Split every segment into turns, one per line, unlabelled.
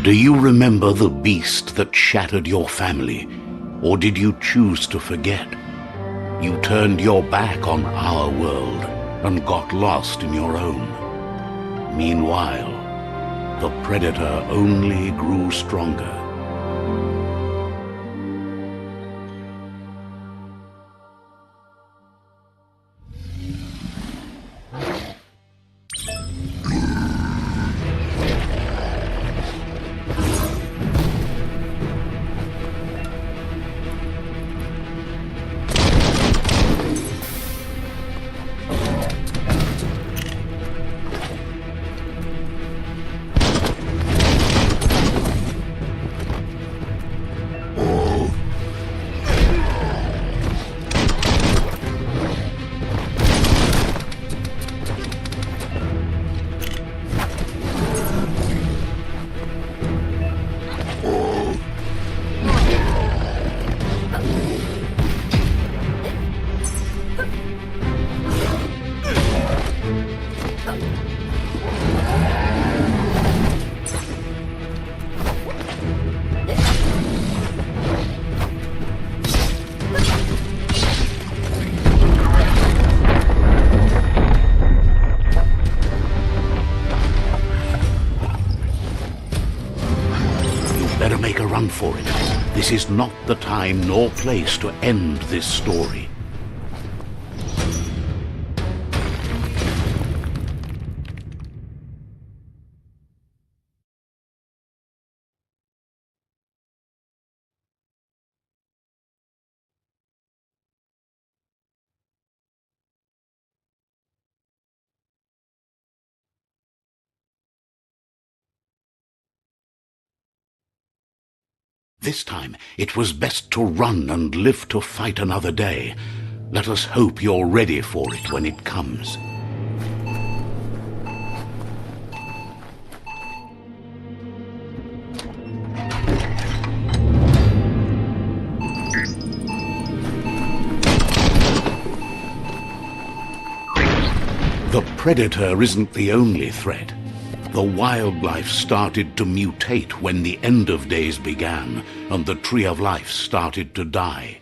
Do you remember the beast that shattered your family, or did you choose to forget? You turned your back on our world and got lost in your own. Meanwhile, the predator only grew stronger. Better make a run for it. This is not the time nor place to end this story. This time, it was best to run and live to fight another day. Let us hope you're ready for it when it comes. The predator isn't the only threat. The wildlife started to mutate when the end of days began, and the tree of life started to die.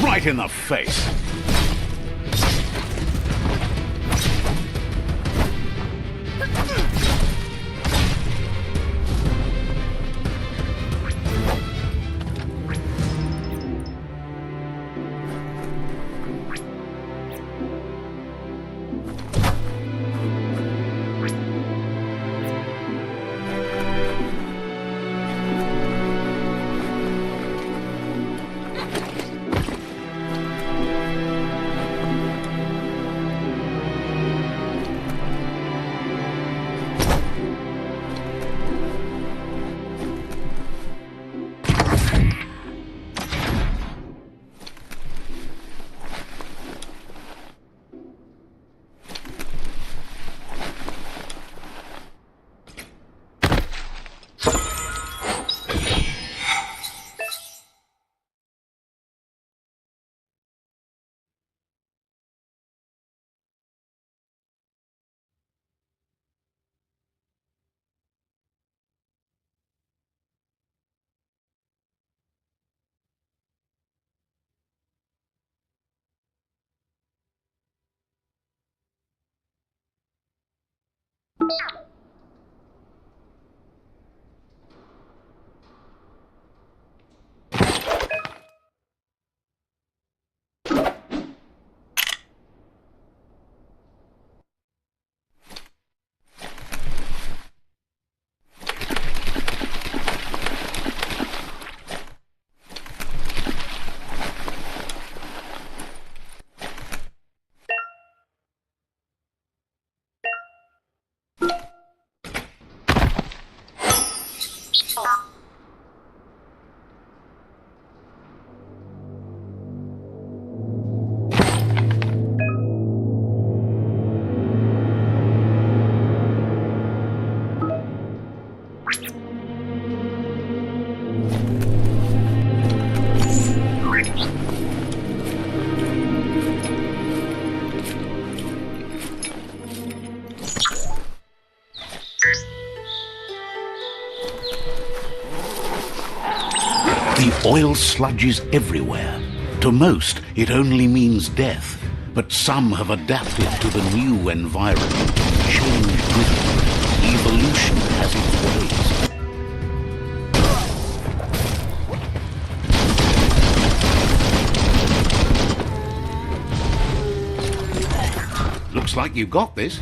Right in the face. The oil sludges everywhere. To most, it only means death, but some have adapted to the new environment, changed with it. Evolution has its ways. Looks like you got this.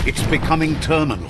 It's becoming terminal.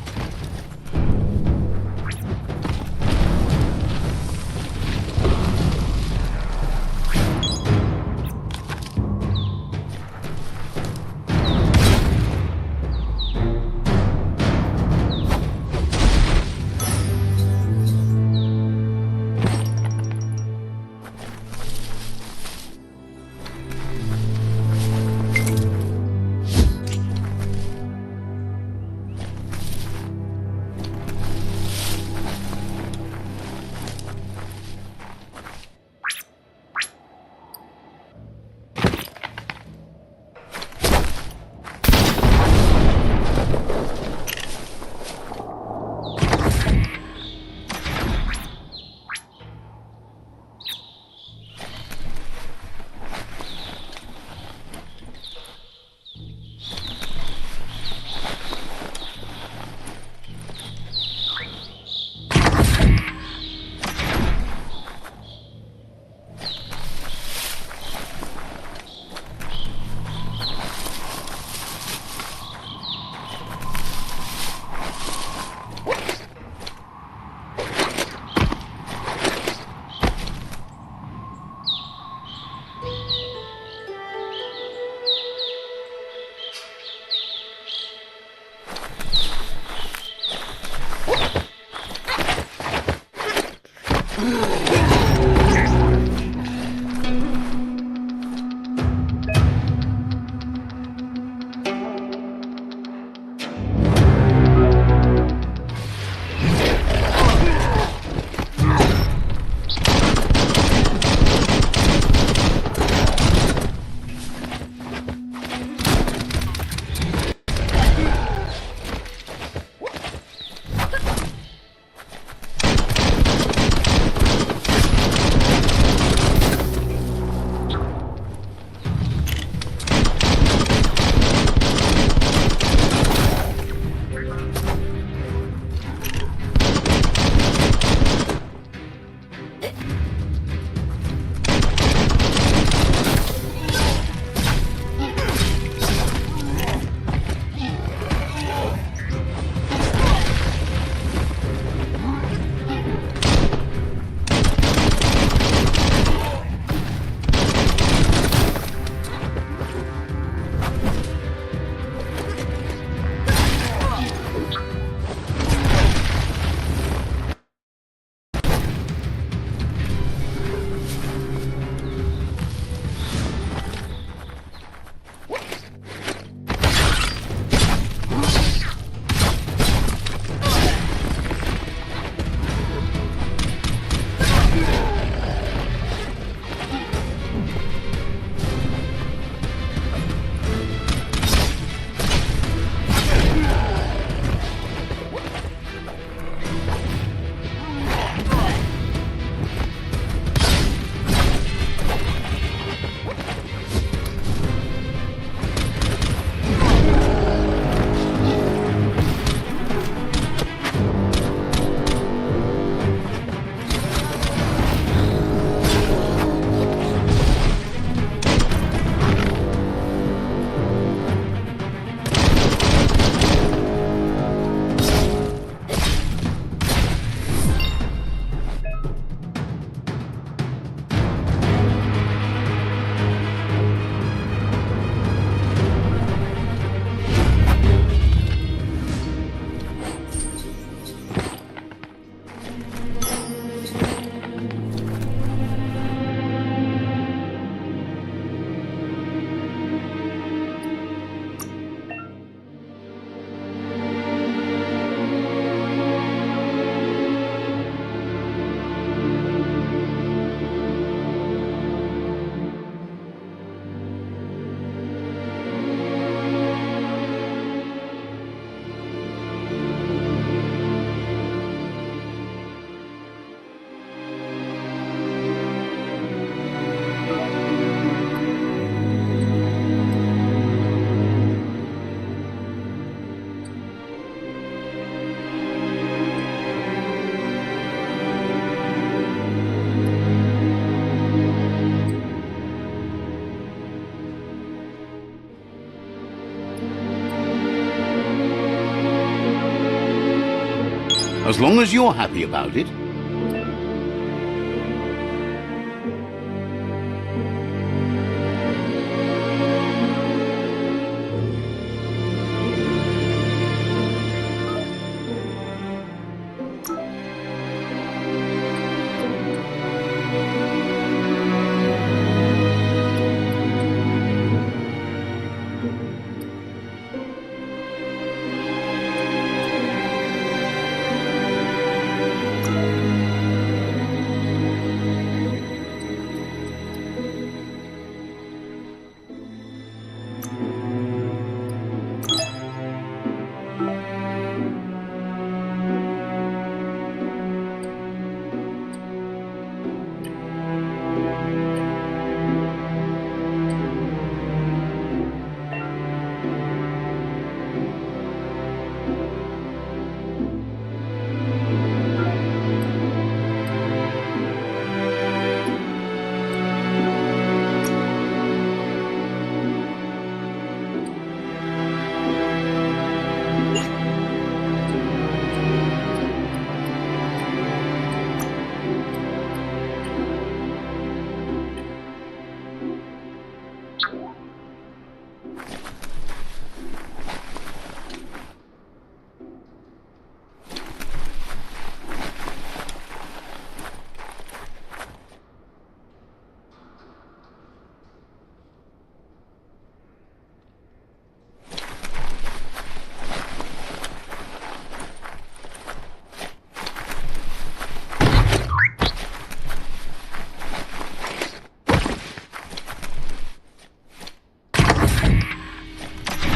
As long as you're happy about it.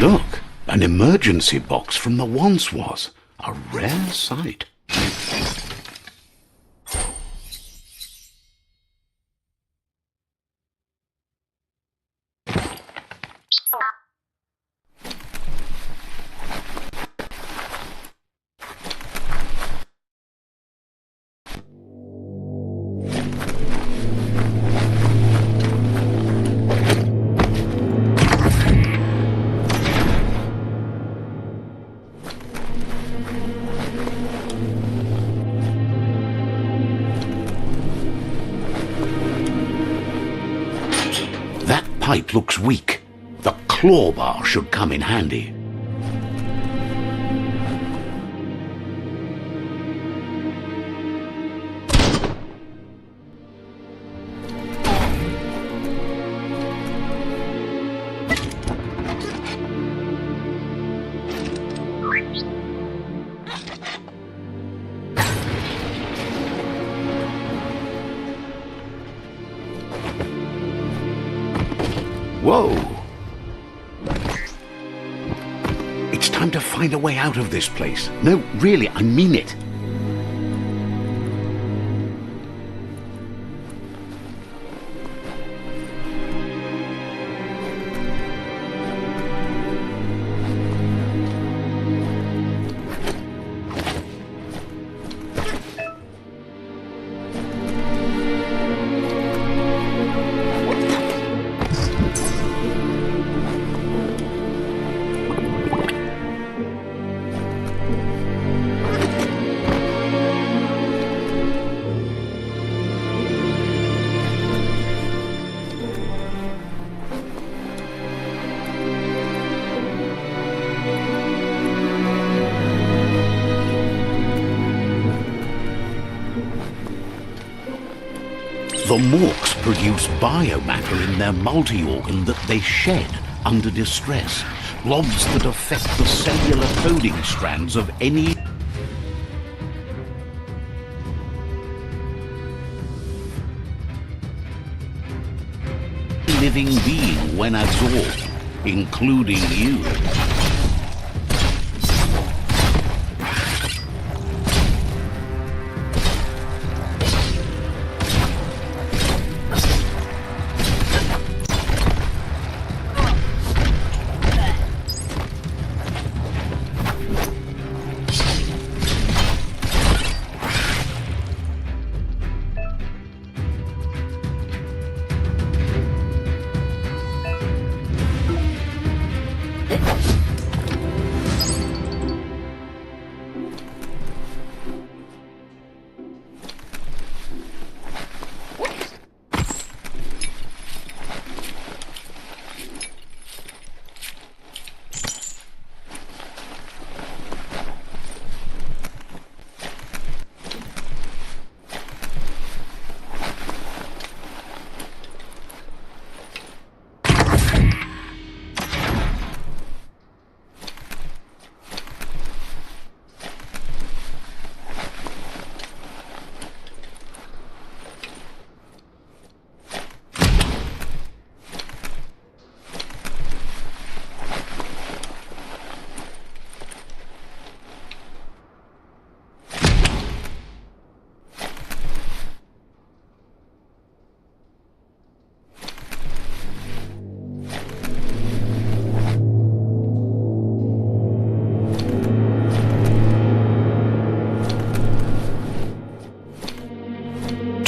Look, an emergency box from the once was. A rare sight. That pipe looks weak. The claw bar should come in handy. Whoa! It's time to find a way out of this place. No, really, I mean it. The morks produce biomatter in their multi-organ that they shed under distress, blobs that affect the cellular coding strands of any living being when absorbed, including you.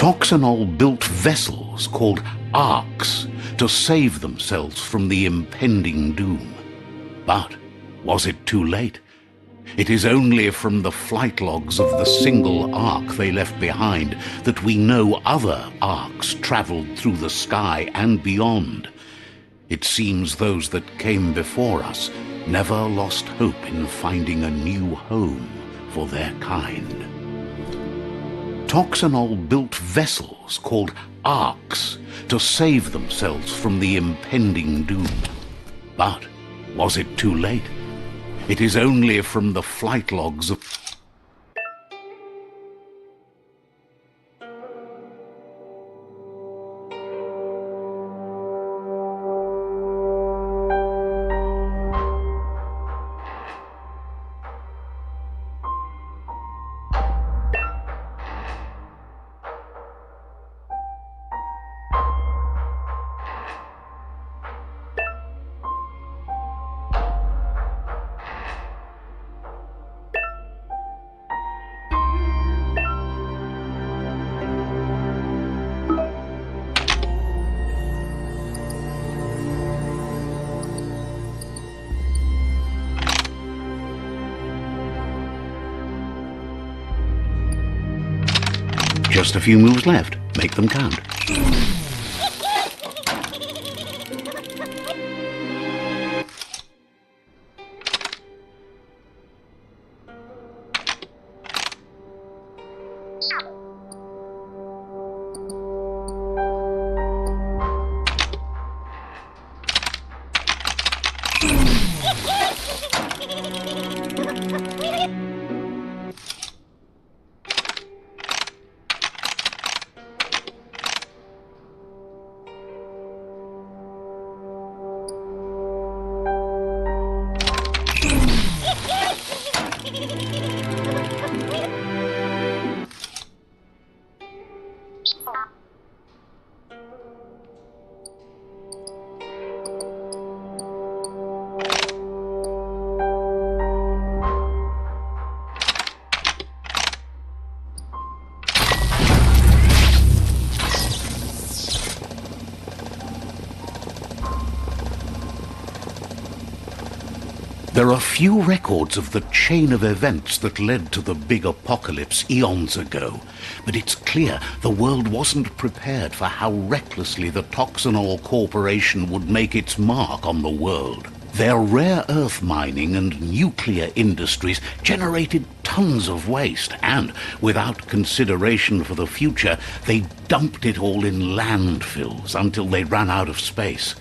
Toxanol built vessels called arks to save themselves from the impending doom. But was it too late? It is only from the flight logs of the single ark they left behind that we know other arks traveled through the sky and beyond. It seems those that came before us never lost hope in finding a new home for their kind. Toxanol built vessels called arks to save themselves from the impending doom. But was it too late? It is only from the flight logs of... Just a few moves left. Make them count. There are few records of the chain of events that led to the big apocalypse eons ago, but it's clear the world wasn't prepared for how recklessly the Toxanol Corporation would make its mark on the world. Their rare earth mining and nuclear industries generated tons of waste, and, without consideration for the future, they dumped it all in landfills until they ran out of space.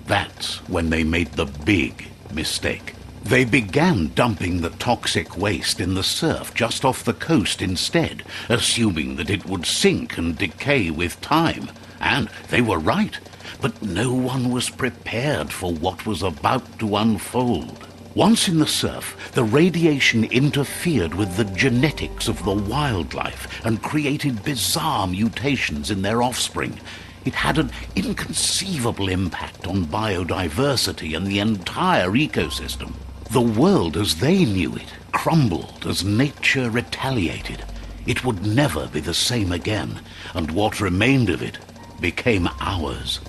That's when they made the big mistake. They began dumping the toxic waste in the surf just off the coast instead, assuming that it would sink and decay with time. And they were right, but no one was prepared for what was about to unfold. Once in the surf, the radiation interfered with the genetics of the wildlife and created bizarre mutations in their offspring. It had an inconceivable impact on biodiversity and the entire ecosystem. The world as they knew it crumbled as nature retaliated. It would never be the same again, and what remained of it became ours.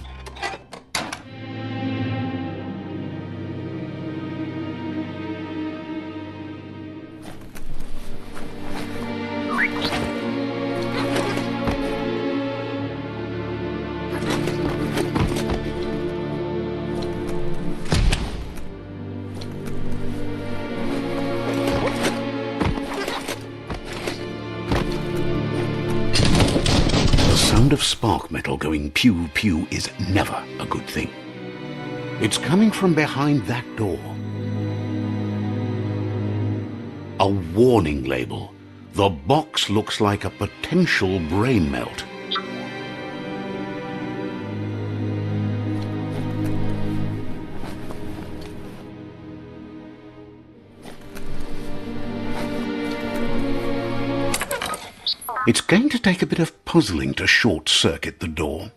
The sound of spark metal going pew-pew is never a good thing. It's coming from behind that door. A warning label. The box looks like a potential brain melt. It's going to take a bit of puzzling to short-circuit the door.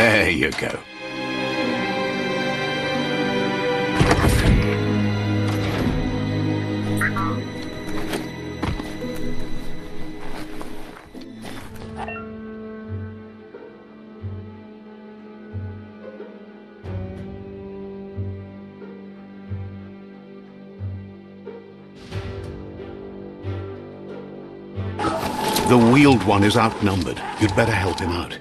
There you go. The wheeled one is outnumbered. You'd better help him out.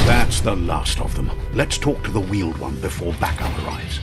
That's the last of them. Let's talk to the wheeled one before backup arrives.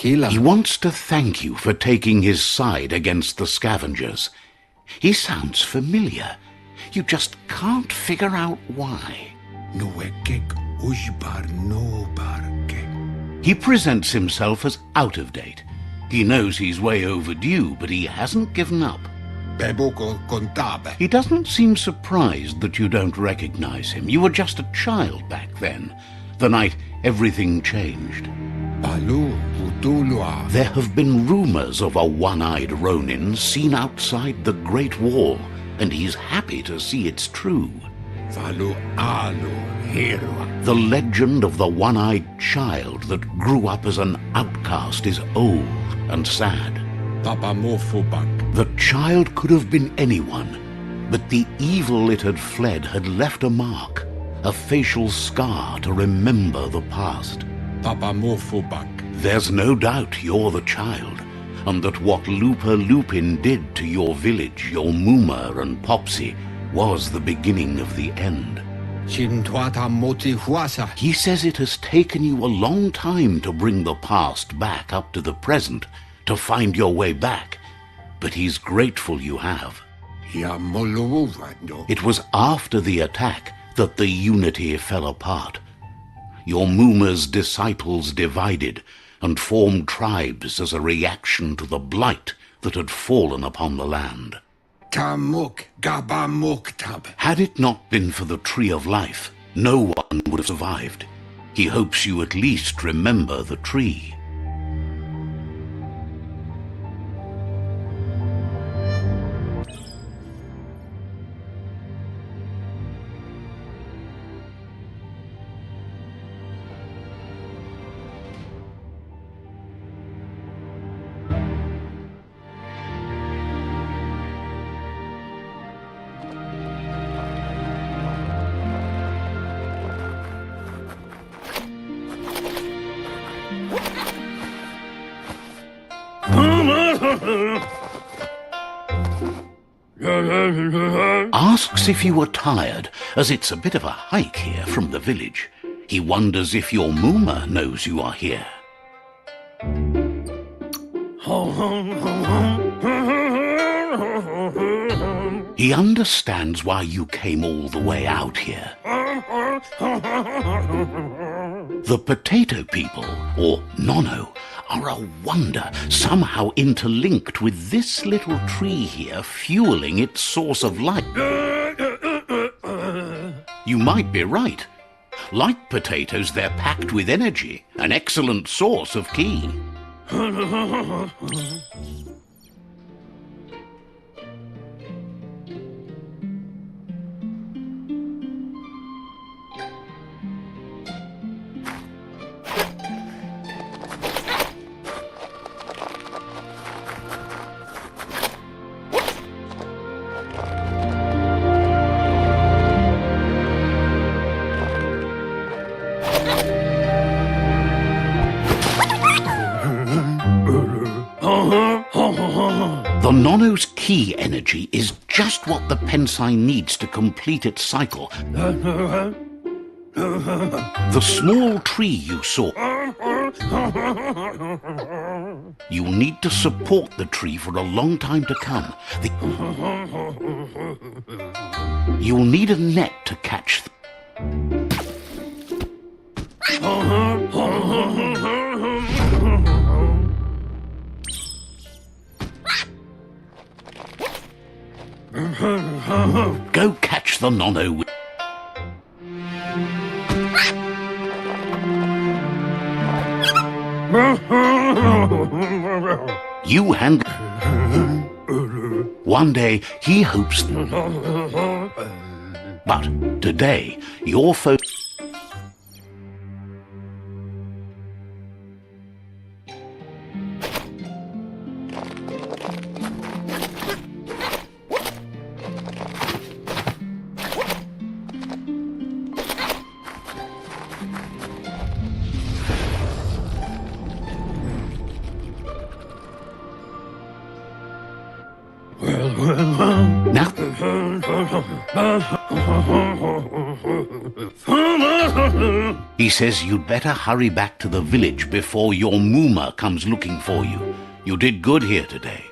He
wants to thank you for taking his side against the scavengers. He sounds familiar. You just can't figure out why. He presents himself as out of date. He knows he's way overdue, but he hasn't given up. He doesn't seem surprised that you don't recognize him. You were just a child back then, the night everything changed. There have been rumors of a one-eyed Ronin seen outside the Great Wall, and he's happy to see it's true. The legend of the one-eyed child that grew up as an outcast is old and sad. The child could have been anyone, but the evil it had fled had left a mark, a facial scar to remember the past. There's no doubt you're the child, and that what Lupa Lupin did to your village, your Muma and Popsy, was the beginning of the end. He says it has taken you a long time to bring the past back up to the present, to find your way back, but he's grateful you have. It was after the attack that the unity fell apart. Your Muma's disciples divided and formed tribes as a reaction to the blight that had fallen upon the land. Had it not been for the Tree of Life, no one would have survived. He hopes you at least remember the tree. Asks if you were tired, as it's a bit of a hike here from the village. He wonders if your Muma knows you are here. He understands why you came all the way out here. The potato people, or Nono, are a wonder, somehow interlinked with this little tree here, fueling its source of light. You might be right. Like potatoes, they're packed with energy, an excellent source of ki. The Nono's ki energy is just what the Pensai needs to complete its cycle. The small tree you saw. You'll need to support the tree for a long time to come. You'll need a net to catch Go catch the Nono. You handle. One day he hopes. But today, your focus. Now, he says you'd better hurry back to the village before your Mooma comes looking for you. You did good here today.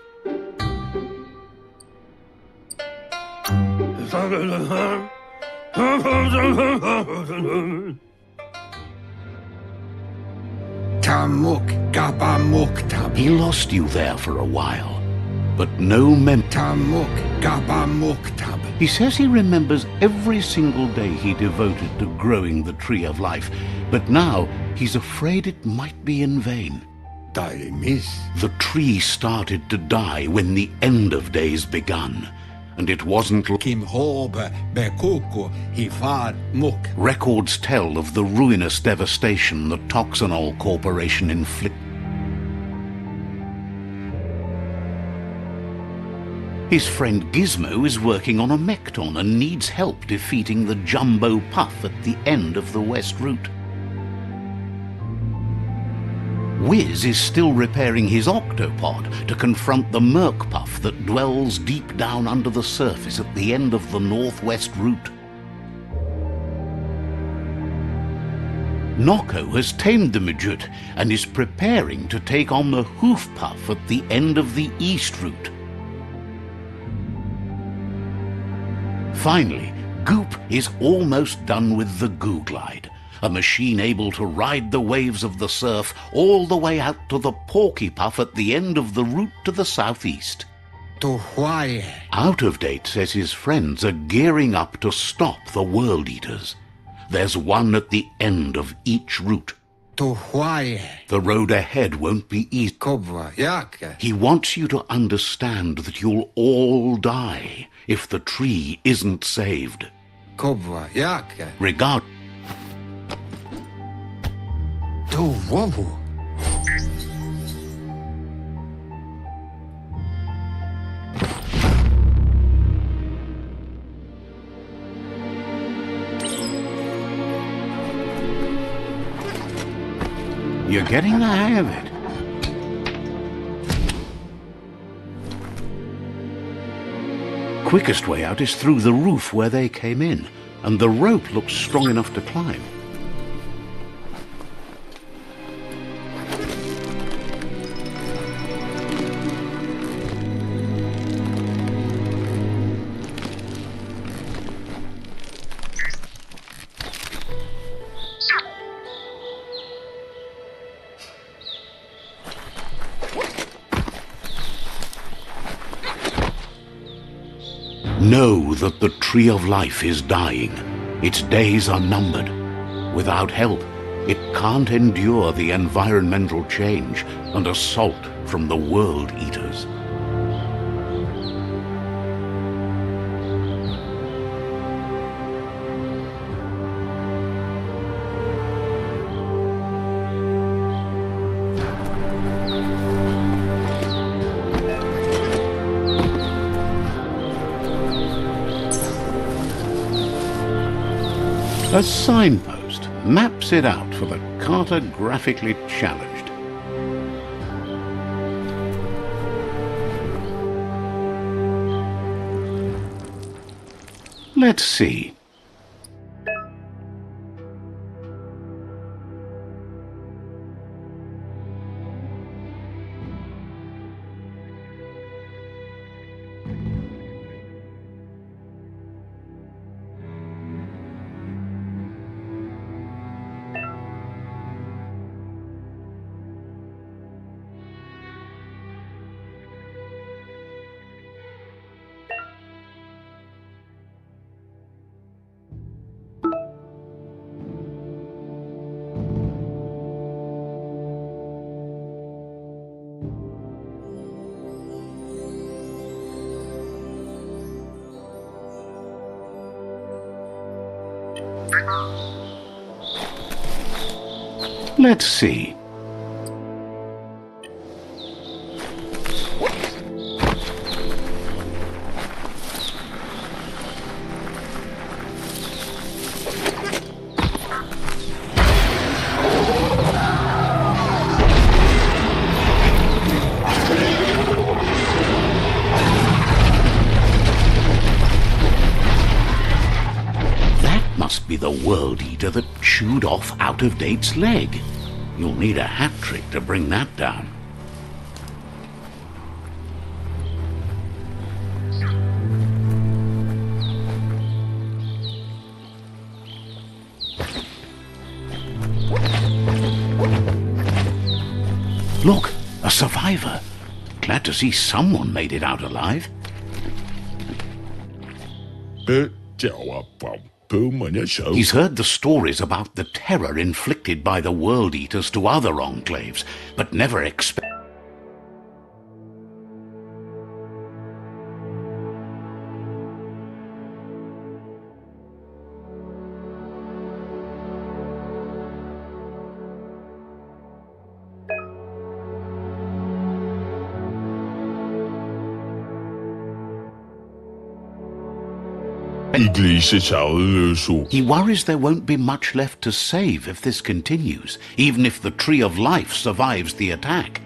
He lost you there for a while, but no He says he remembers every single day he devoted to growing the tree of life, but now he's afraid it might be in vain. The tree started to die when the end of days begun, and it wasn't. Records tell of the ruinous devastation the Toxanol Corporation inflicted. His friend Gizmo is working on a Mekton and needs help defeating the Jumbo Puff at the end of the West Route. Wiz is still repairing his Octopod to confront the Merc Puff that dwells deep down under the surface at the end of the Northwest Route. Noko has tamed the Midget and is preparing to take on the Hoof Puff at the end of the East Route. Finally, Goop is almost done with the Googlide, a machine able to ride the waves of the surf all the way out to the Porky Puff at the end of the route to the southeast. Out of Date says his friends are gearing up to stop the World Eaters. There's one at the end of each route. The road ahead won't be easy. He wants you to understand that you'll all die if the tree isn't saved. Regard. You're getting the hang of it. Quickest way out is through the roof where they came in, and the rope looks strong enough to climb. Know that the Tree of Life is dying. Its days are numbered. Without help, it can't endure the environmental change and assault from the World Eaters. A signpost maps it out for the cartographically challenged. Let's see. Let's see. Must be the World Eater that chewed off Out-of-Date's leg. You'll need a hat trick to bring that down. Look, a survivor. Glad to see someone made it out alive. He's heard the stories about the terror inflicted by the World Eaters to other enclaves, but never expected. He worries there won't be much left to save if this continues, even if the Tree of Life survives the attack.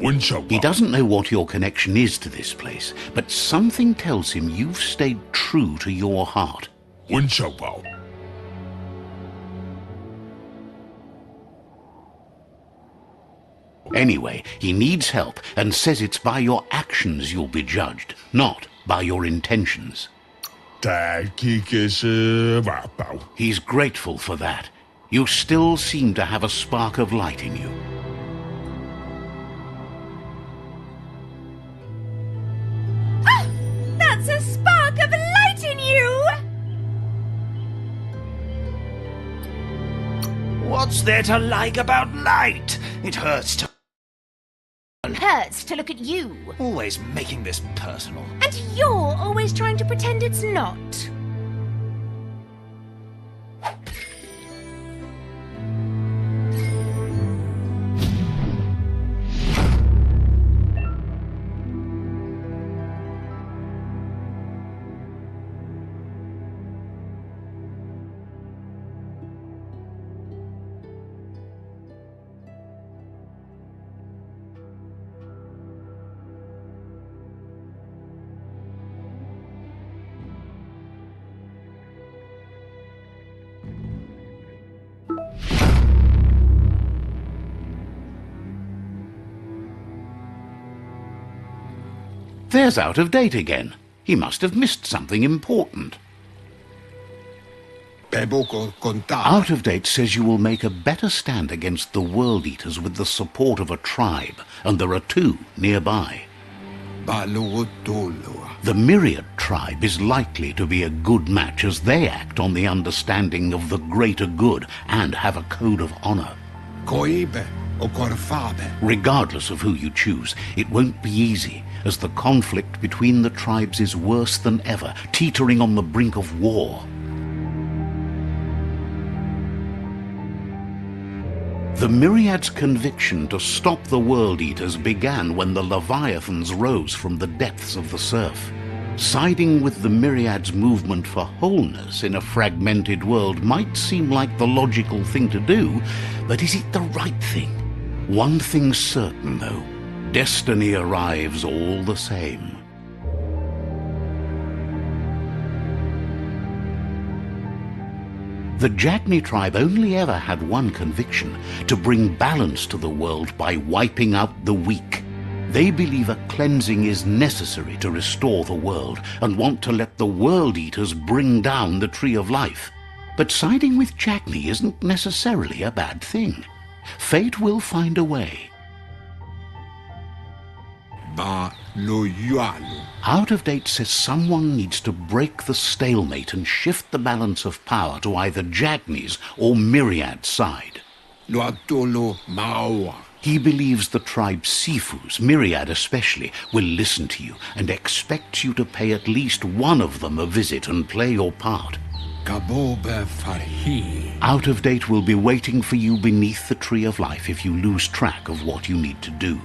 He doesn't know what your connection is to this place, but something tells him you've stayed true to your heart. Anyway, he needs help and says it's by your actions you'll be judged, not by your intentions. He's grateful for that. You still seem to have a spark of light in you.
Oh, that's a spark of light in you!
What's there to like about light? It hurts to
look at you.
always making this personal.
And you're always trying to pretend it's not.
There's Out-of-Date again. He must have missed something important. Out-of-Date says you will make a better stand against the World Eaters with the support of a tribe, and there are 2 nearby. The Myriad tribe is likely to be a good match as they act on the understanding of the greater good and have a code of honor. Regardless of who you choose, it won't be easy, as the conflict between the tribes is worse than ever, teetering on the brink of war. The Myriad's conviction to stop the World Eaters began when the Leviathans rose from the depths of the surf. Siding with the Myriad's movement for wholeness in a fragmented world might seem like the logical thing to do, but is it the right thing? One thing's certain, though. Destiny arrives all the same. The Jagni tribe only ever had one conviction: to bring balance to the world by wiping out the weak. They believe a cleansing is necessary to restore the world and want to let the World Eaters bring down the Tree of Life. But siding with Jagni isn't necessarily a bad thing. Fate will find a way. Out of Date says someone needs to break the stalemate and shift the balance of power to either Jagni's or Myriad's side. He believes the tribe's Sifus, Myriad especially, will listen to you and expects you to pay at least one of them a visit and play your part. Out of Date will be waiting for you beneath the Tree of Life if you lose track of what you need to do.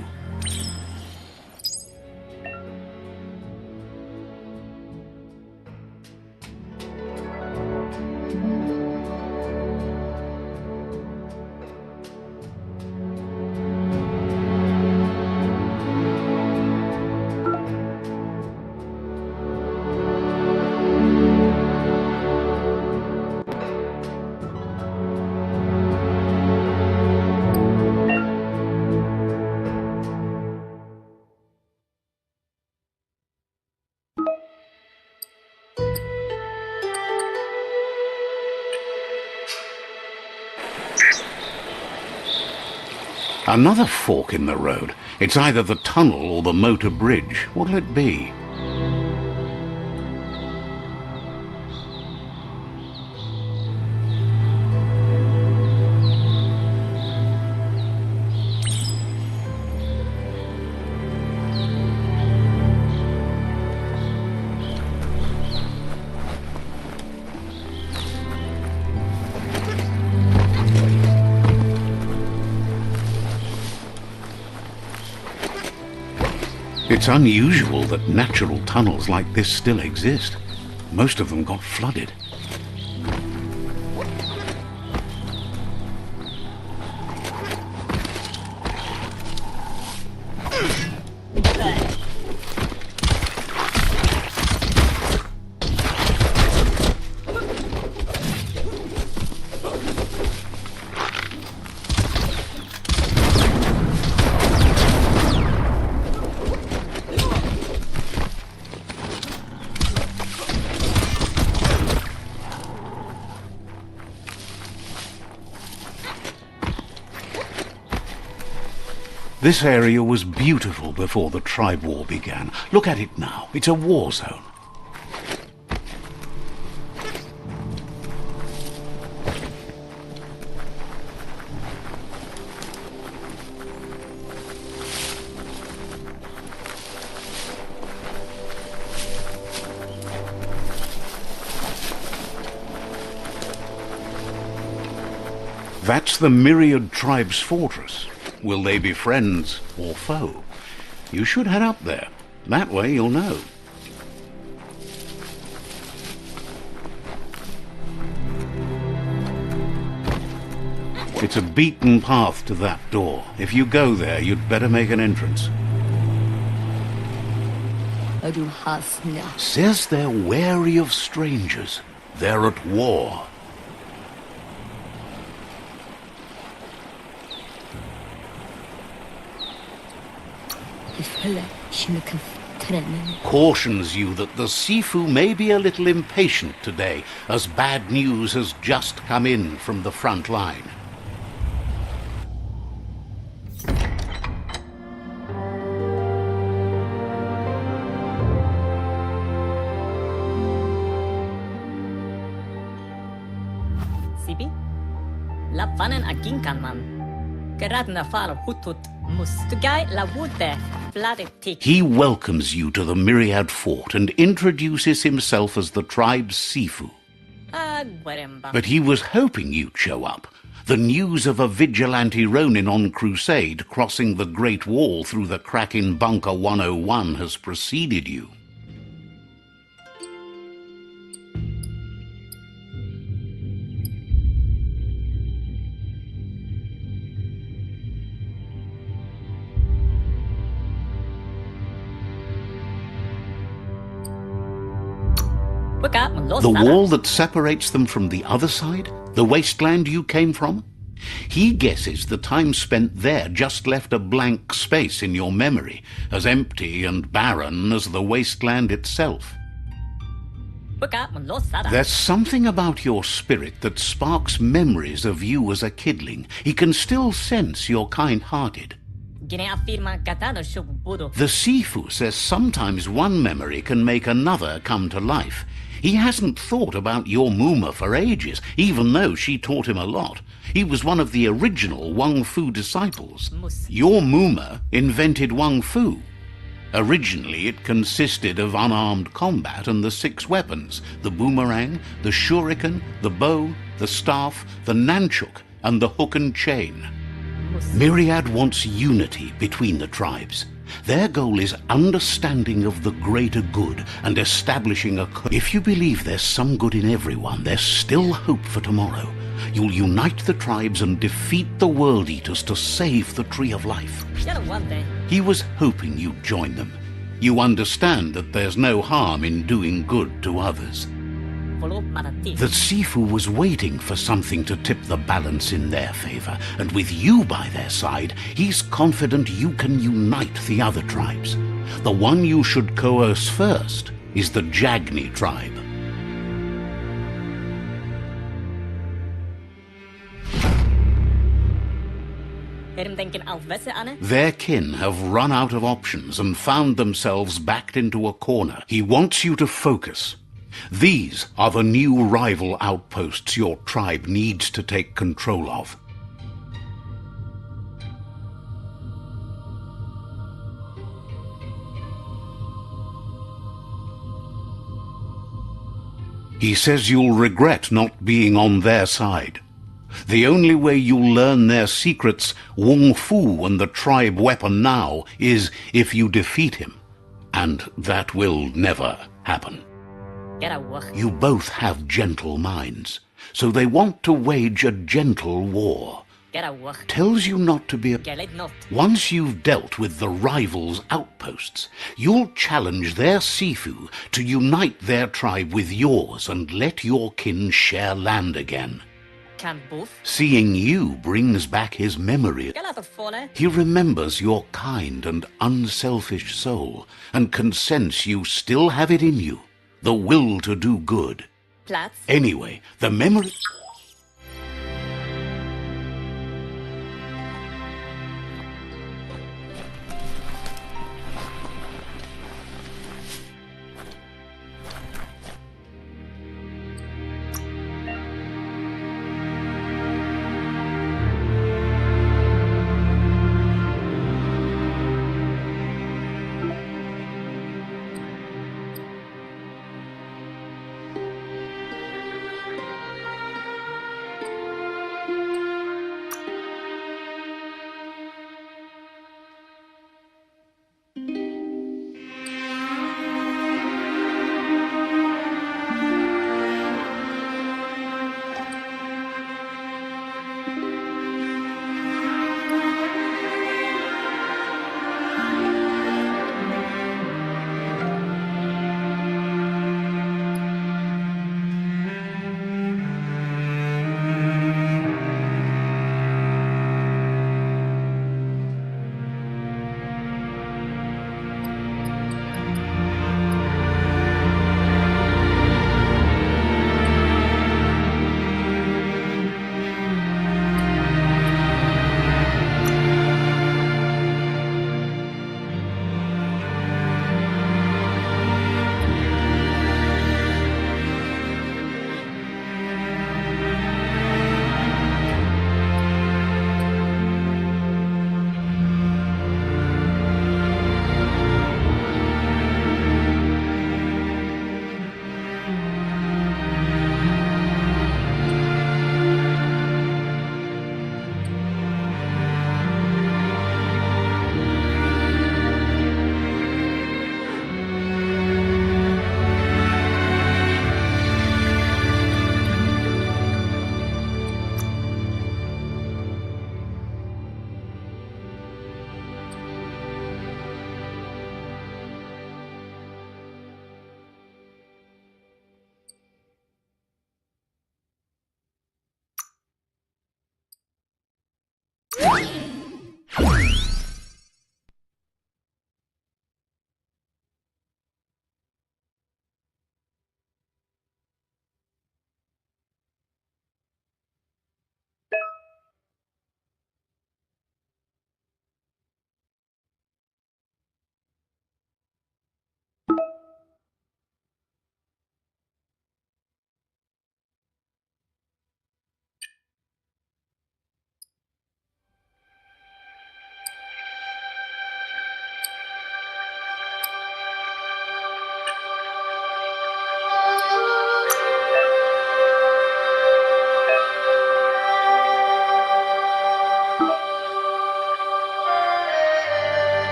Another fork in the road. It's either the tunnel or the motor bridge. What'll it be? It's unusual that natural tunnels like this still exist. Most of them got flooded. This area was beautiful before the tribe war began. Look at it now. It's a war zone. That's the Myriad tribe's fortress. Will they be friends or foe? You should head up there. That way you'll know. It's a beaten path to that door. If you go there, you'd better make an entrance. Says they're wary of strangers. They're at war. Cautions you that the Sifu may be a little impatient today, as bad news has just come in from the front line.
Lavanen aginkanman. Geradna far hutut mustugai lawute vladetik.
He welcomes you to the Myriad Fort and introduces himself as the tribe's Sifu. But he was hoping you'd show up. The news of a vigilante Ronin on crusade crossing the Great Wall through the crack in Bunker 101 has preceded you. The wall that separates them from the other side? The wasteland you came from? He guesses the time spent there just left a blank space in your memory, as empty and barren as the wasteland itself. There's something about your spirit that sparks memories of you as a kidling. He can still sense you're kind-hearted. The Sifu says sometimes one memory can make another come to life. He hasn't thought about your Muma for ages, even though she taught him a lot. He was one of the original Wang Fu disciples. Your Muma invented Wang Fu. Originally, it consisted of unarmed combat and the 6 weapons: the boomerang, the shuriken, the bow, the staff, the nunchuk, and the hook and chain. Myriad wants unity between the tribes. Their goal is understanding of the greater good and establishing a... If you believe there's some good in everyone, there's still hope for tomorrow. You'll unite the tribes and defeat the World Eaters to save the Tree of Life. He was hoping you'd join them. You understand that there's no harm in doing good to others. The Sifu was waiting for something to tip the balance in their favor, and with you by their side, he's confident you can unite the other tribes. The one you should coerce first is the Jagni tribe. Their kin have run out of options and found themselves backed into a corner. He wants you to focus. These are the new rival outposts your tribe needs to take control of. He says you'll regret not being on their side. The only way you'll learn their secrets, Wung Fu and the tribe weapon now, is if you defeat him. And that will never happen. You both have gentle minds, so they want to wage a gentle war. Tells you not to be... Once you've dealt with the rivals' outposts, you'll challenge their Sifu to unite their tribe with yours and let your kin share land again. Seeing you brings back his memory. He remembers your kind and unselfish soul and can sense you still have it in you. The will to do good. Anyway, the memory...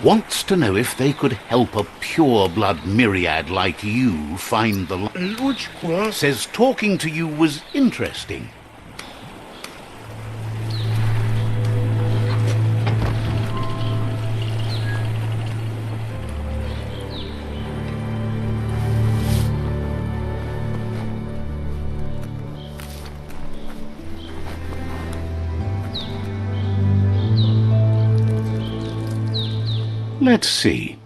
Wants to know if they could help a pure-blood myriad like you find the light. Says talking to you was interesting. Let's see.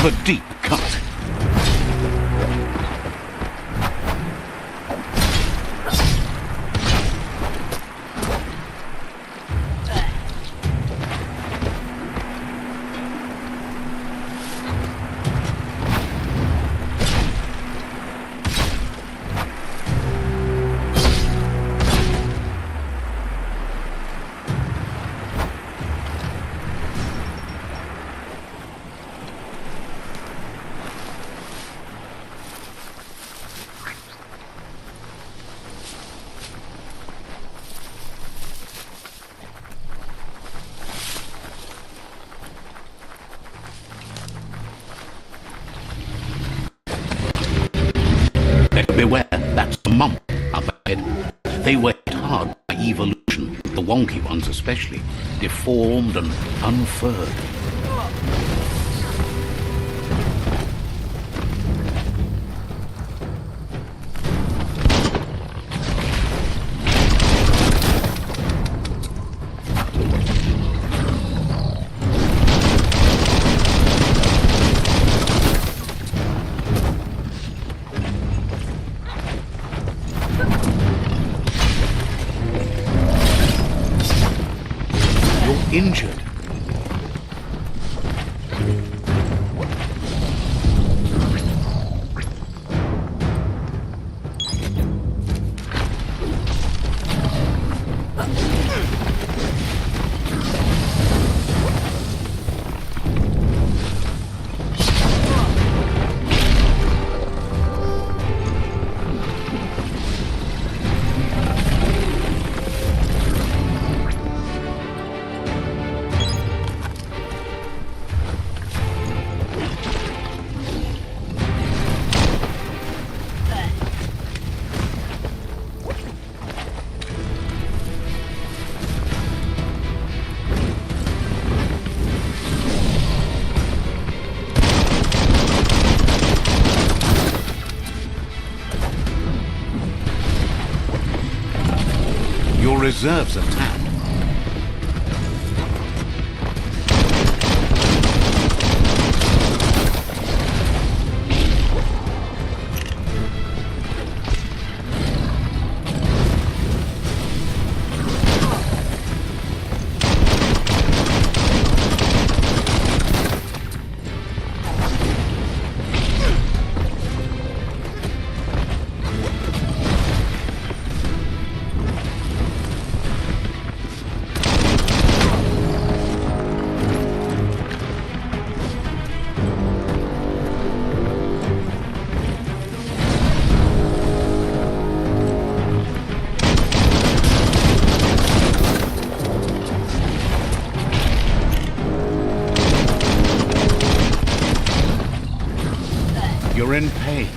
The deep cut. Beware, that's a mump up ahead. They worked hard by evolution, the wonky ones especially, deformed and unfurred. Injured. Your reserves are tapped. You're in pain.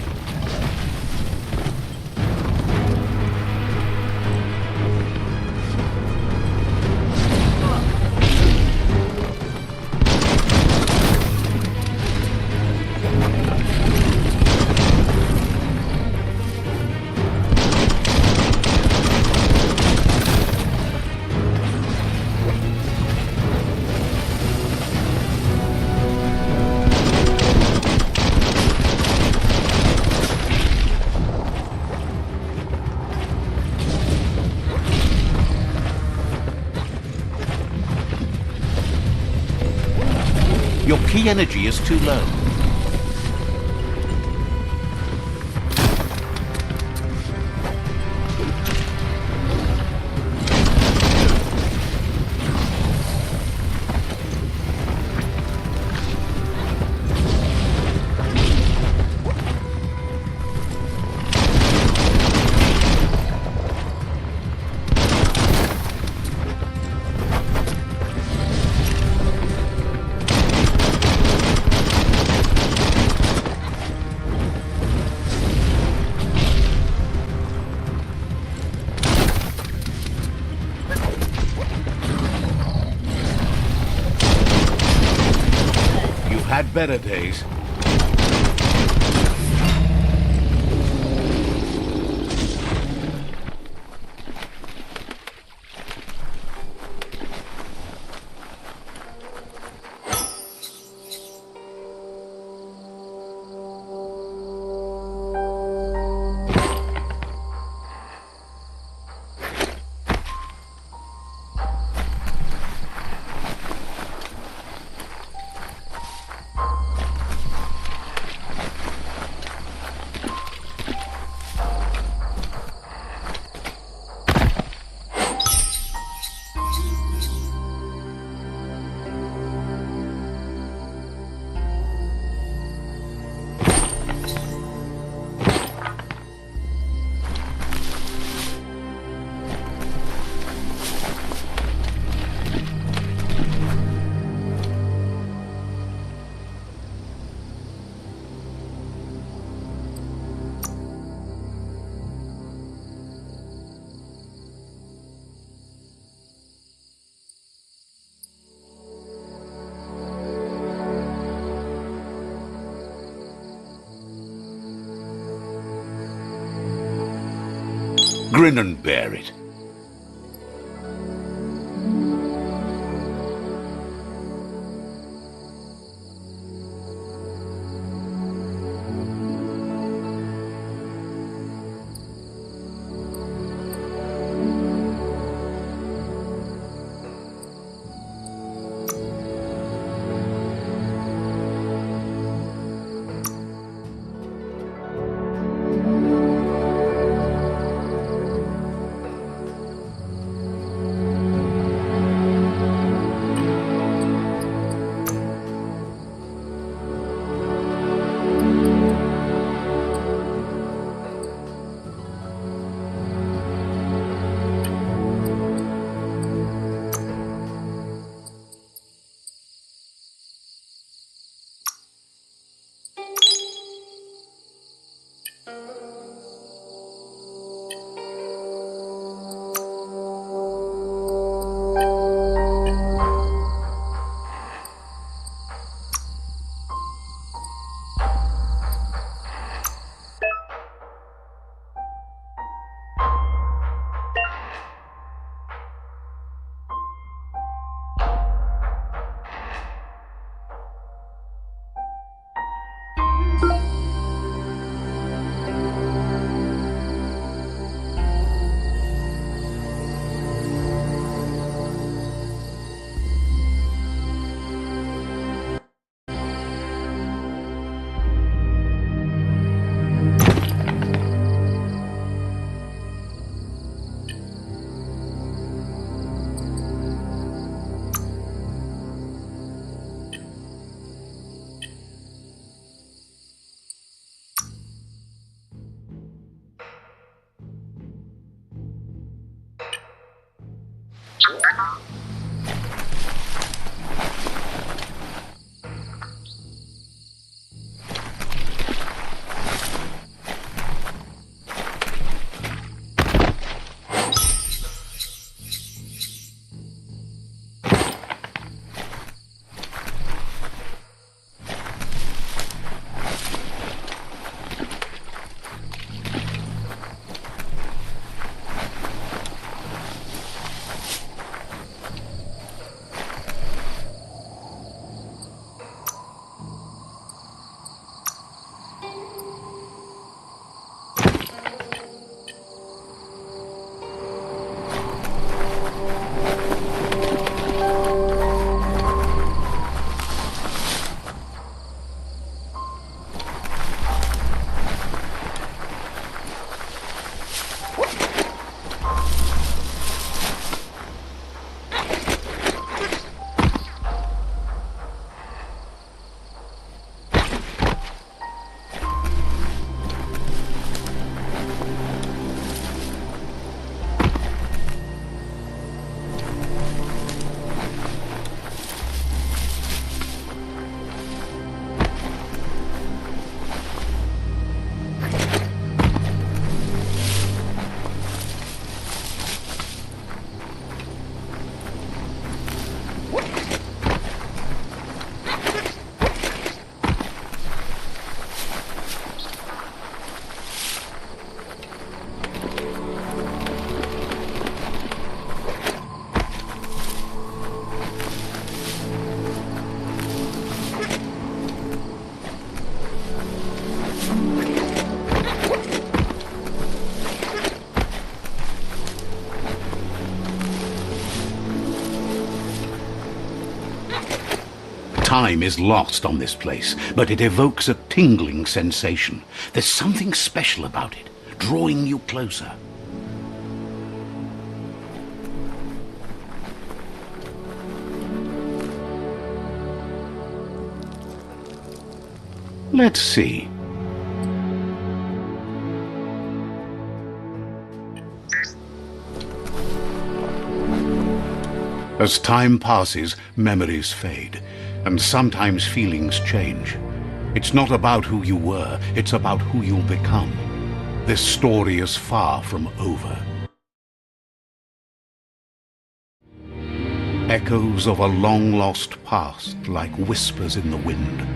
Your key energy is too low. Had better days. Grin and bear it. Time is lost on this place, but it evokes a tingling sensation. There's something special about it, drawing you closer. Let's see. As time passes, memories fade, and sometimes feelings change. It's not about who you were, it's about who you'll become. This story is far from over. Echoes of a long-lost past, like whispers in the wind.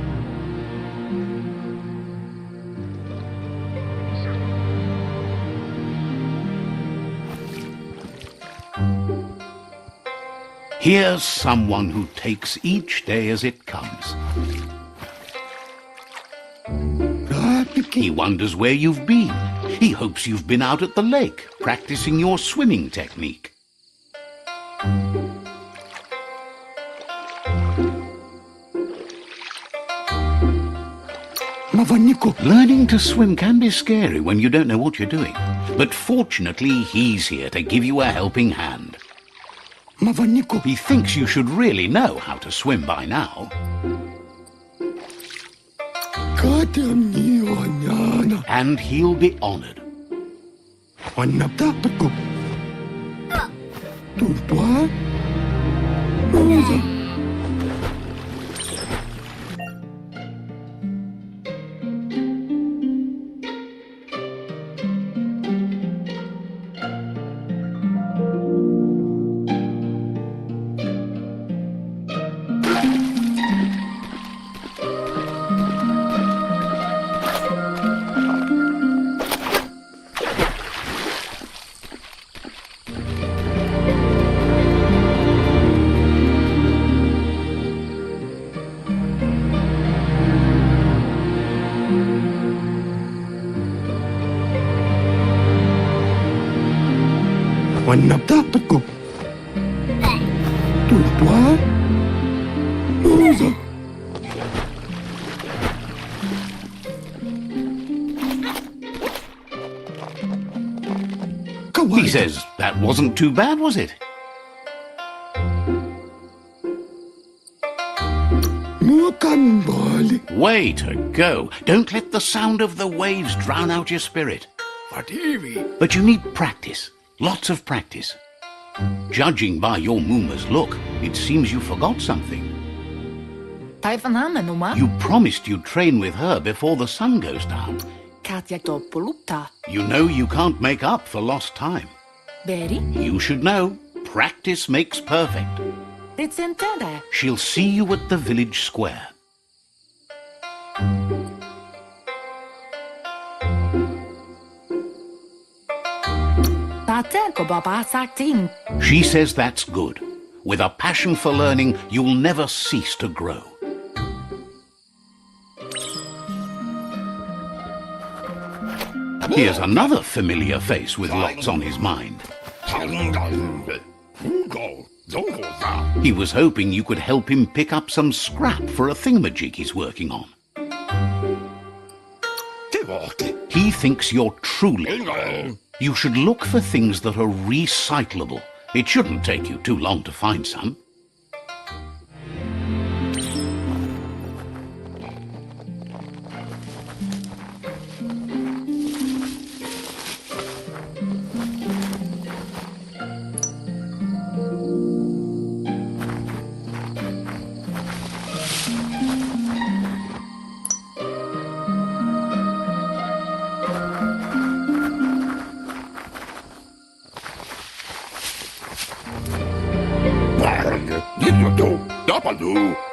Here's someone who takes each day as it comes. He wonders where you've been. He hopes you've been out at the lake, practicing your swimming technique. Learning to swim can be scary when you don't know what you're doing. But fortunately, he's here to give you a helping hand. He thinks you should really know how to swim by now. And he'll be honored. He says, that wasn't too bad, was it? Way to go. Don't let the sound of the waves drown out your spirit. But you need practice. Lots of practice. Judging by your Mooma's look, it seems you forgot something. You promised you'd train with her before the sun goes down. You know you can't make up for lost time. You should know. Practice makes perfect. She'll see you at the village square. She says that's good. With a passion for learning, you'll never cease to grow. Here's another familiar face with lots on his mind. He was hoping you could help him pick up some scrap for a thingamajig he's working on. He thinks you're truly... You should look for things that are recyclable. It shouldn't take you too long to find some.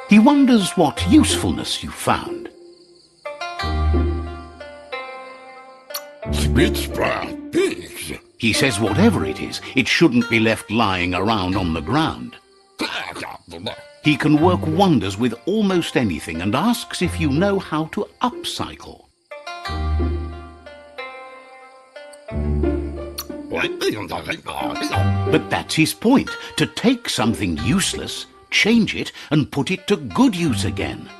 He wonders what usefulness you found. He says whatever it is, it shouldn't be left lying around on the ground. He can work wonders with almost anything and asks if you know how to upcycle. But that's his point, to take something useless, change it, and put it to good use again.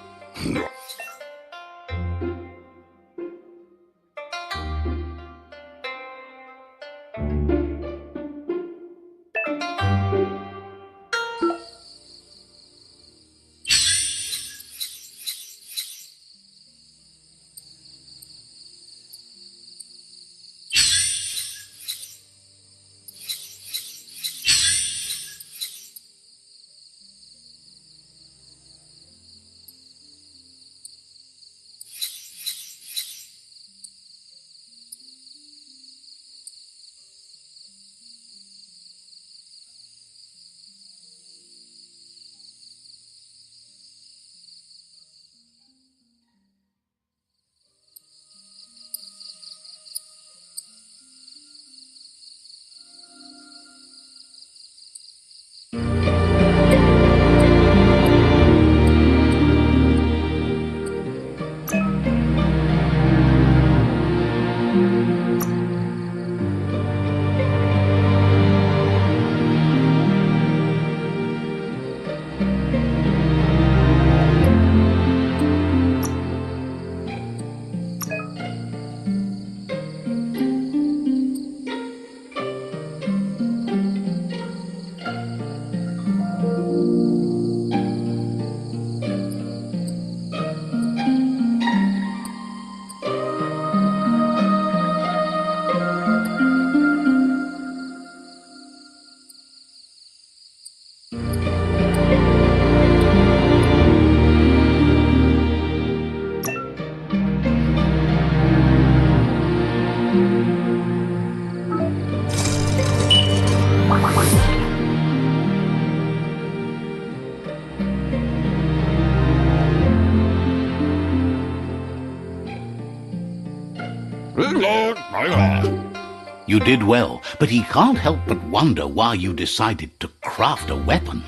You did well, but he can't help but wonder why you decided to craft a weapon.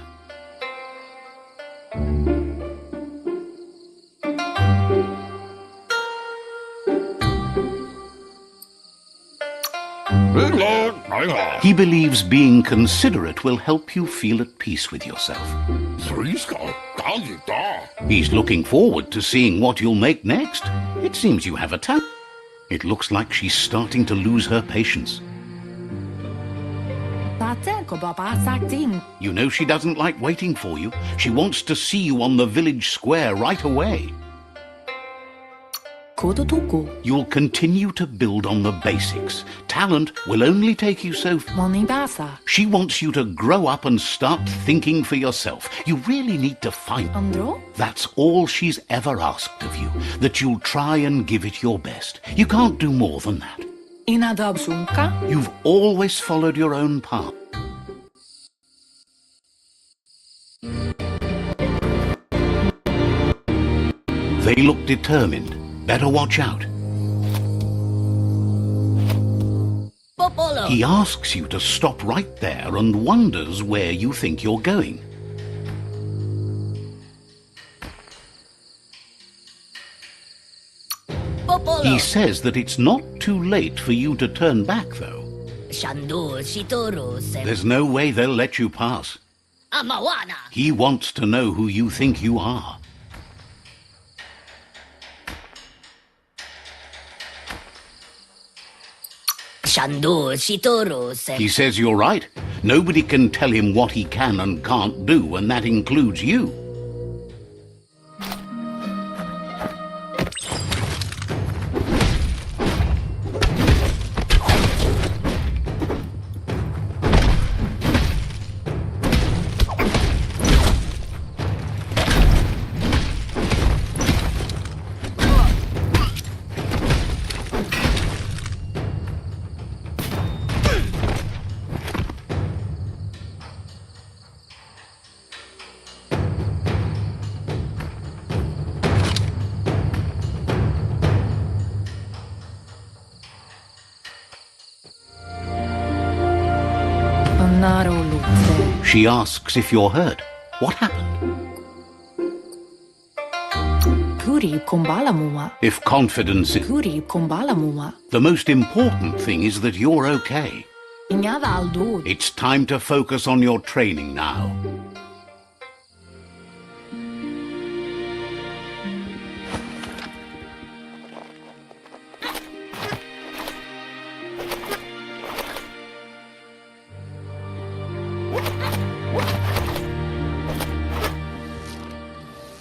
He believes being considerate will help you feel at peace with yourself. He's looking forward to seeing what you'll make next. It seems you have a talent. It looks like she's starting to lose her patience. You know she doesn't like waiting for you. She wants to see you on the village square right away. You'll continue to build on the basics. Talent will only take you so far. She wants you to grow up and start thinking for yourself. You really need to find... That's all she's ever asked of you, that you'll try and give it your best. You can't do more than that. You've always followed your own path. They look determined. Better watch out. He asks you to stop right there and wonders where you think you're going. He says that it's not too late for you to turn back, though. There's no way they'll let you pass. He wants to know who you think you are. He says you're right. Nobody can tell him what he can and can't do, and that includes you. She asks if you're hurt. What happened? If confidence is... The most important thing is that you're okay. It's time to focus on your training now.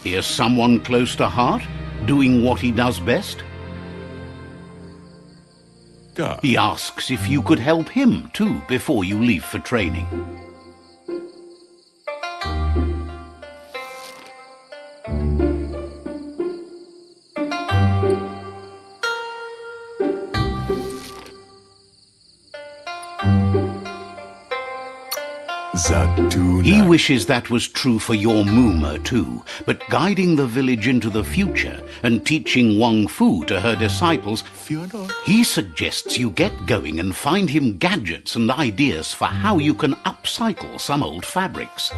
Here's someone close to heart, doing what he does best. He asks if you could help him, too, before you leave for training. He wishes that was true for your Mooma too, but guiding the village into the future and teaching Wang Fu to her disciples, he suggests you get going and find him gadgets and ideas for how you can upcycle some old fabrics.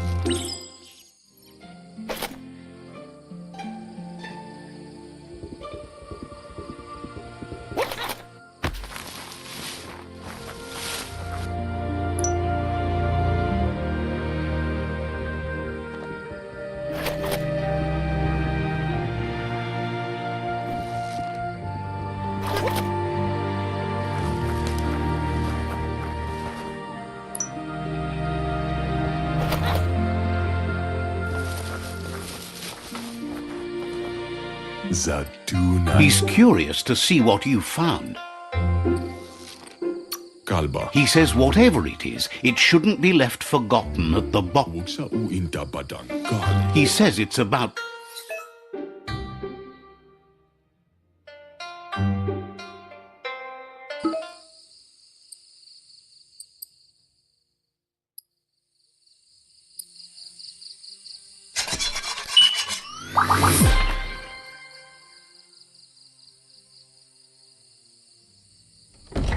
Zatuna.
He's curious to see what you've found.
Kalba.
He says whatever it is, it shouldn't be left forgotten at the bottom.
Sa uinta badang kali.
He says it's about...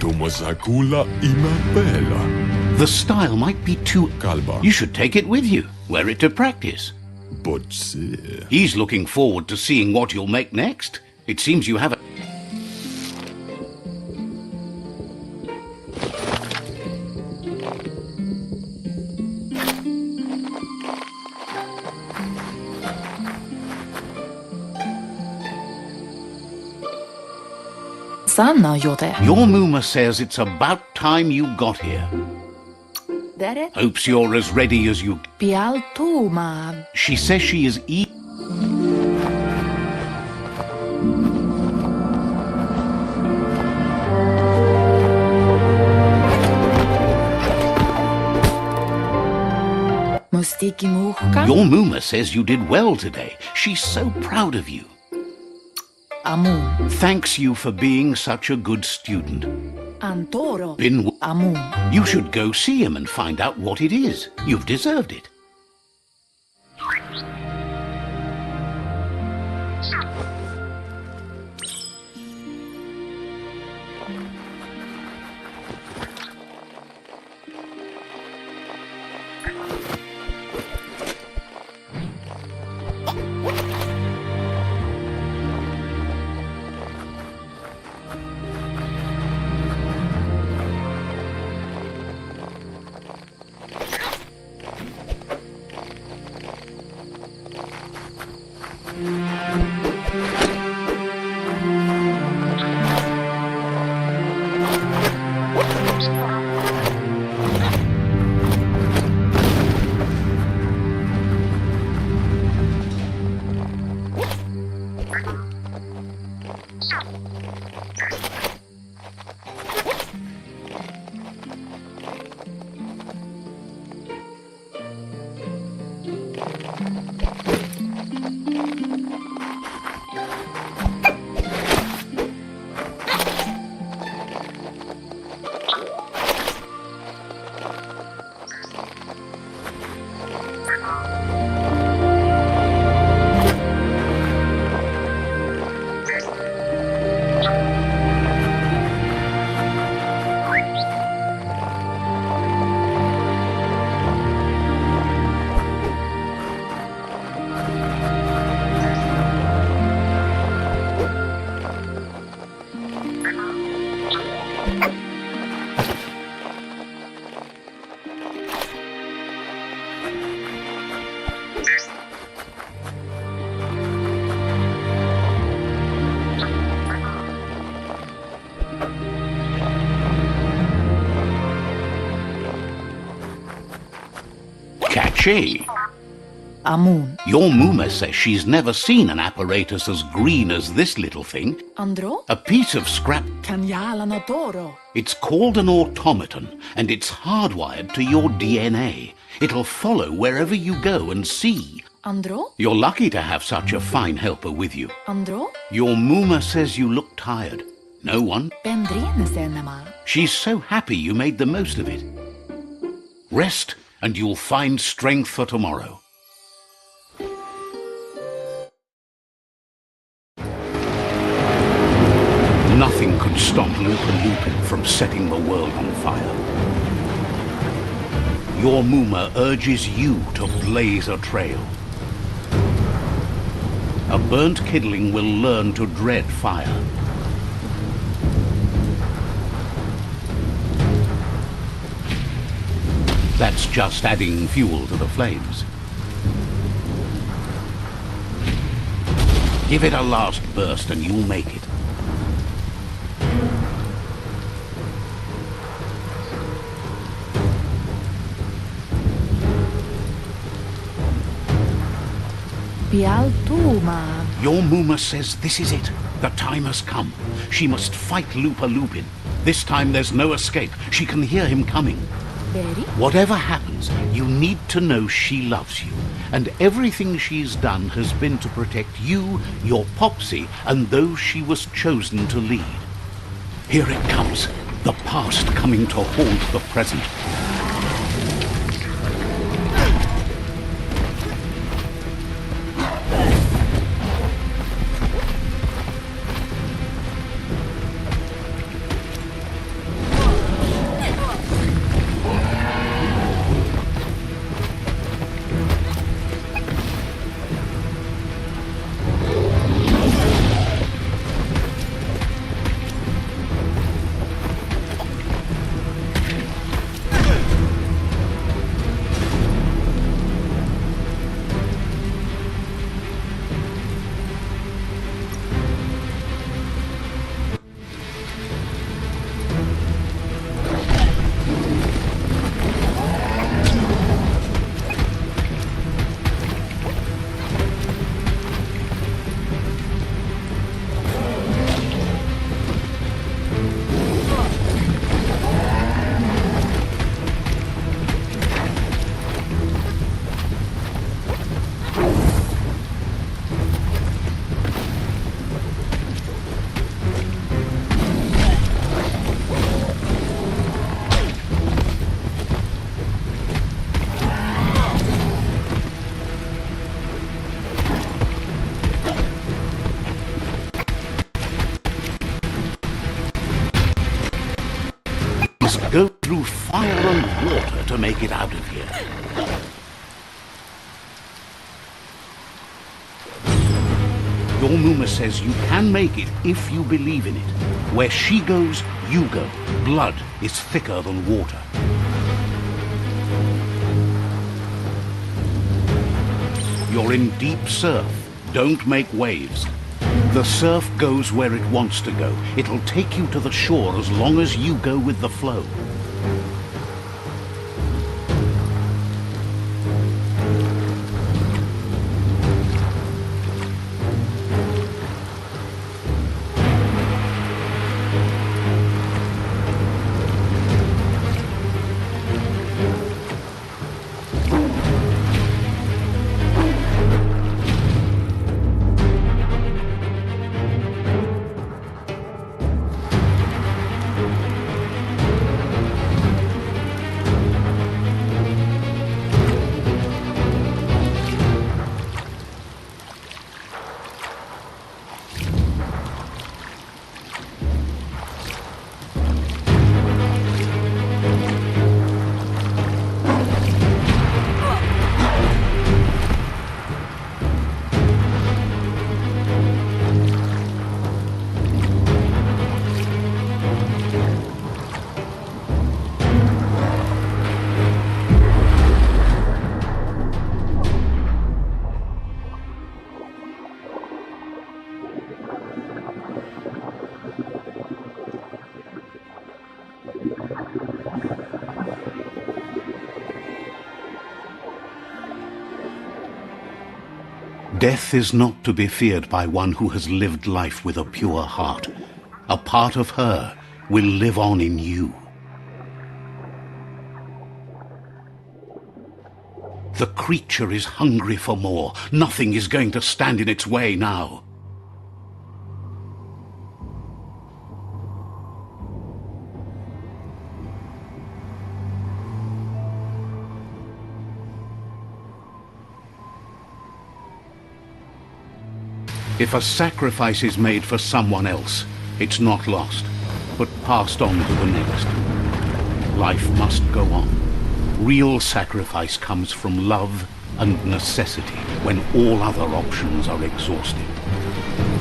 Tumasakula imapela.
The style might be too...
Kalba.
You should take it with you. Wear it to practice.
Botse.
He's looking forward to seeing what you'll make next. It seems you have a...
Sanna jote.
Your Muma says it's about time you got here.
Dere
Hopes you're as ready as you...
pial tuuma.
She says she is
Mustiki muhka.
Your Muma says you did well today. She's so proud of you.
Amun.
Thanks you for being such a good student.
Antoro.
Been...
Amun.
You should go see him and find out what it is. You've deserved it. Catchy.
Amun.
Your Muma says she's never seen an apparatus as green as this little thing.
Andro.
A piece of scrap.
Kanjala notoro.
It's called an automaton, and it's hardwired to your DNA. It'll follow wherever you go and see.
Andro.
You're lucky to have such a fine helper with you.
Andro.
Your Muma says you look tired. No one.
Pendrine senema.
She's so happy you made the most of it. Rest, and you'll find strength for tomorrow. Nothing could stop Lopo from setting the world on fire. Your Muma urges you to blaze a trail. A burnt kidling will learn to dread fire. That's just adding fuel to the flames. Give it a last burst and you'll make it.
Pial tuuma.
Your Muma says this is it. The time has come. She must fight Lupa Lupin. This time there's no escape. She can hear him coming.
Veri?
Whatever happens, you need to know she loves you. And everything she's done has been to protect you, your Popsy, and those she was chosen to lead. Here it comes. The past coming to haunt the present. Go through fire and water to make it out of here. Your Muma says you can make it if you believe in it. Where she goes, you go. Blood is thicker than water. You're in deep surf. Don't make waves. The surf goes where it wants to go. It'll take you to the shore as long as you go with the flow. Death is not to be feared by one who has lived life with a pure heart. A part of her will live on in you. The creature is hungry for more. Nothing is going to stand in its way now. If a sacrifice is made for someone else, it's not lost, but passed on to the next. Life must go on. Real sacrifice comes from love and necessity when all other options are exhausted.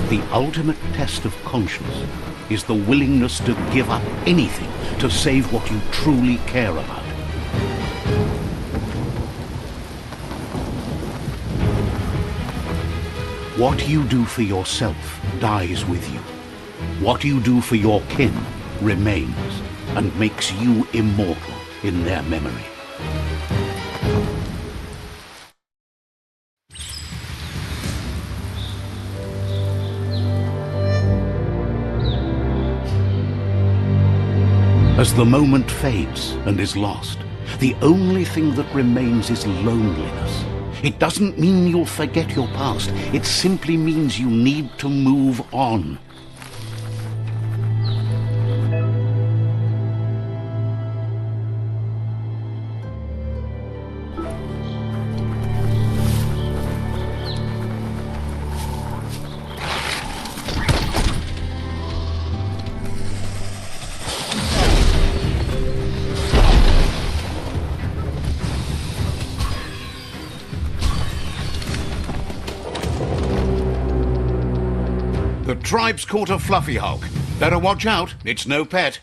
The ultimate test of conscience is the willingness to give up anything to save what you truly care about. What you do for yourself dies with you. What you do for your kin remains and makes you immortal in their memory. As the moment fades and is lost, the only thing that remains is loneliness. It doesn't mean you'll forget your past. It simply means you need to move on. The tribe's caught a fluffy hulk. Better watch out, it's no pet.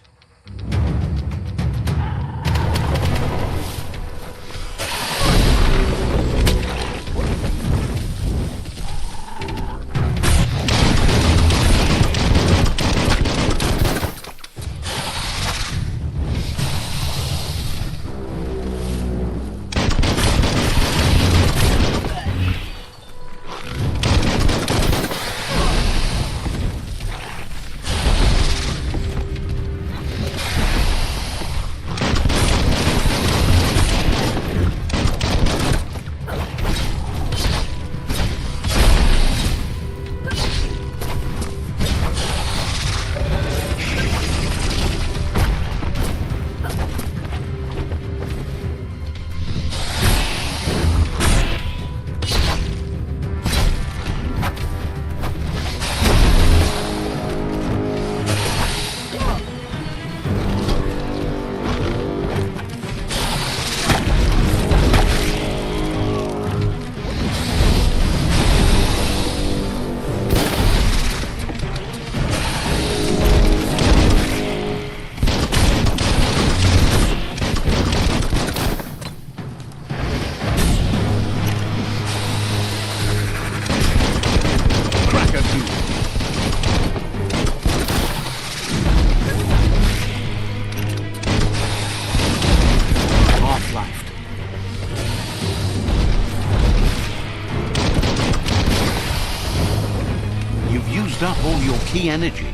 Up all your key energy.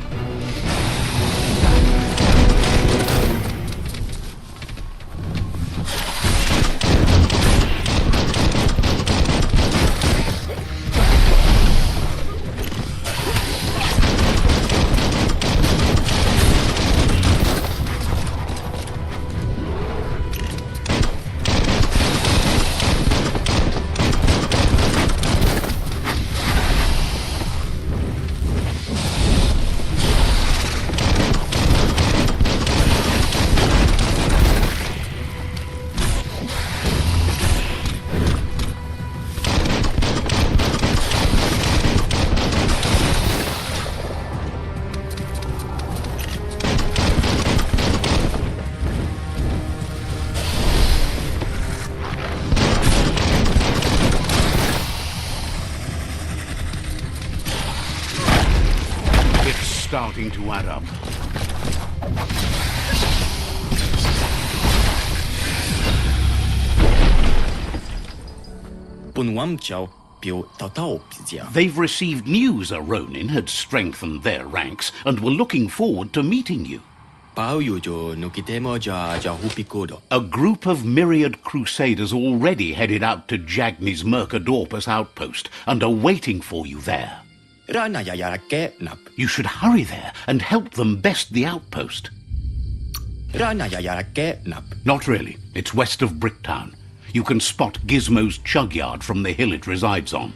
Starting to add up.
本王朝表到道比较。
They've received news a Ronin had strengthened their ranks and were looking forward to meeting you. A group of myriad crusaders already headed out to Jagni's Mercadorpus outpost and are waiting for you there. You should hurry there and help them best the outpost. Not really. It's west of Bricktown. You can spot Gizmo's chug yard from the hill it resides on.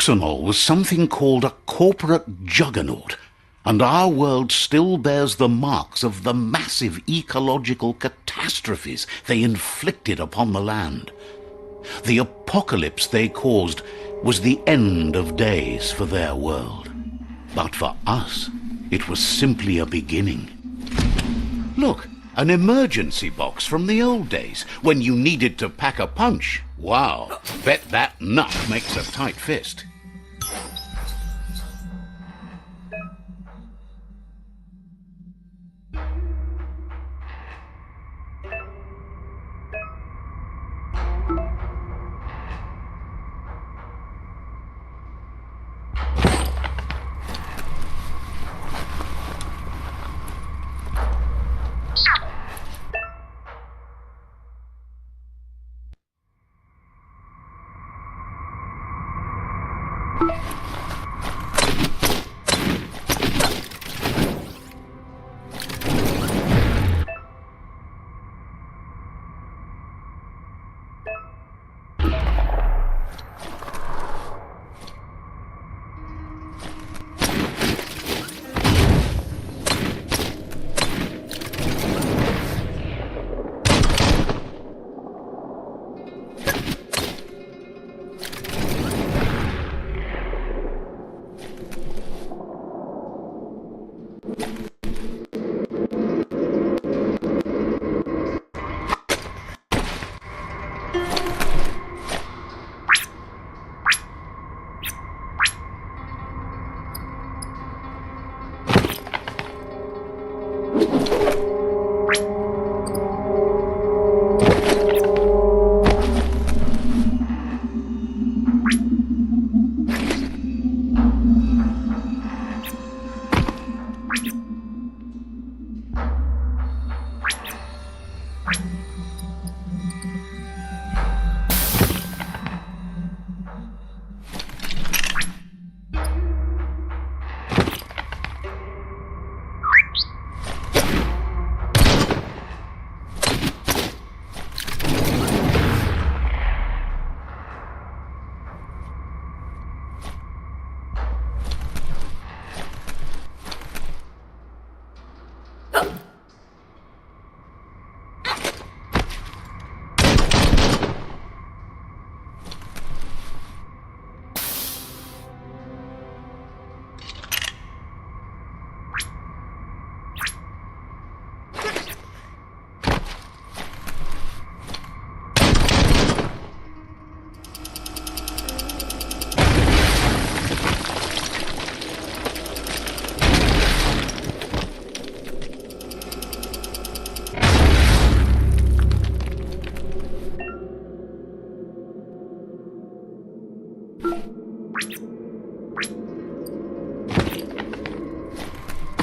Oxenol was something called a corporate juggernaut, and our world still bears the marks of the massive ecological catastrophes they inflicted upon the land. The apocalypse they caused was the end of days for their world. But for us, it was simply a beginning. Look, an emergency box from the old days, when you needed to pack a punch. Wow, bet that nut makes a tight fist.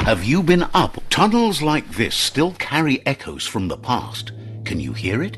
Have you been up? Tunnels like this still carry echoes from the past. Can you hear it?